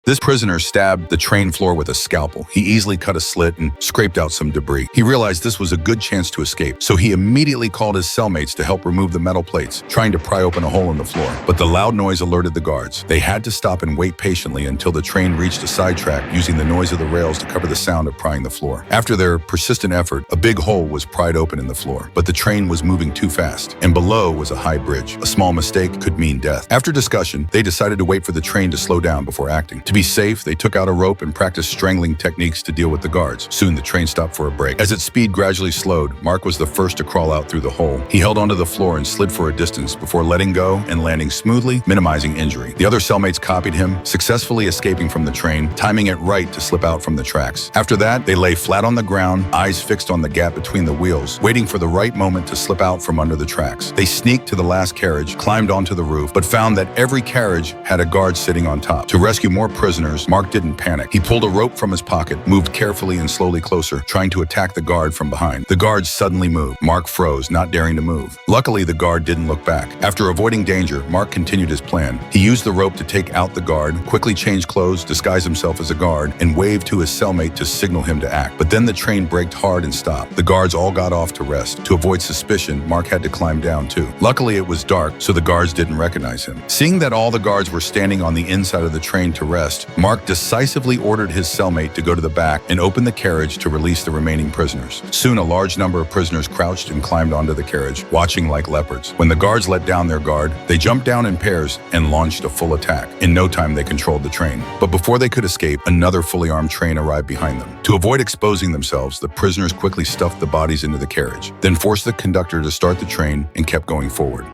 This prisoner stabbed the train floor with a scalpel. He easily cut a slit and scraped out some debris. He realized this was a good chance to escape, so he immediately called his cellmates to help remove the metal plates, trying to pry open a hole in the floor. But the loud noise alerted the guards. They had to stop and wait patiently until the train reached a sidetrack, using the noise of the rails to cover the sound of prying the floor. After their persistent effort, a big hole was pried open in the floor, but the train was moving too fast, and below was a high bridge. A small mistake could mean death. After discussion, they decided to wait for the train to slow down before acting. To be safe, they took out a rope and practiced strangling techniques to deal with the guards. Soon the train stopped for a break. As its speed gradually slowed, Mark was the first to crawl out through the hole. He held onto the floor and slid for a distance before letting go and landing smoothly, minimizing injury. The other cellmates copied him, successfully escaping from the train, timing it right to slip out from the tracks. After that, they lay flat on the ground, eyes fixed on the gap between the wheels, waiting for the right moment to slip out from under the tracks. They sneaked to the last carriage, climbed onto the roof, but found that every carriage had a guard sitting on top. To rescue more prisoners, Mark didn't panic. He pulled a rope from his pocket, moved carefully and slowly closer, trying to attack the guard from behind. The guard suddenly moved. Mark froze, not daring to move. Luckily, the guard didn't look back. After avoiding danger, Mark continued his plan. He used the rope to take out the guard, quickly changed clothes, disguised himself as a guard, and waved to his cellmate to signal him to act. But then the train braked hard and stopped. The guards all got off to rest. To avoid suspicion, Mark had to climb down too. Luckily, it was dark, so the guards didn't recognize him. Seeing that all the guards were standing on the inside of the train to rest, Mark decisively ordered his cellmate to go to the back and open the carriage to release the remaining prisoners. Soon, a large number of prisoners crouched and climbed onto the carriage, watching like leopards. When the guards let down their guard, they jumped down in pairs and launched a full attack. In no time, they controlled the train. But before they could escape, another fully armed train arrived behind them. To avoid exposing themselves, the prisoners quickly stuffed the bodies into the carriage, then forced the conductor to start the train and kept going forward.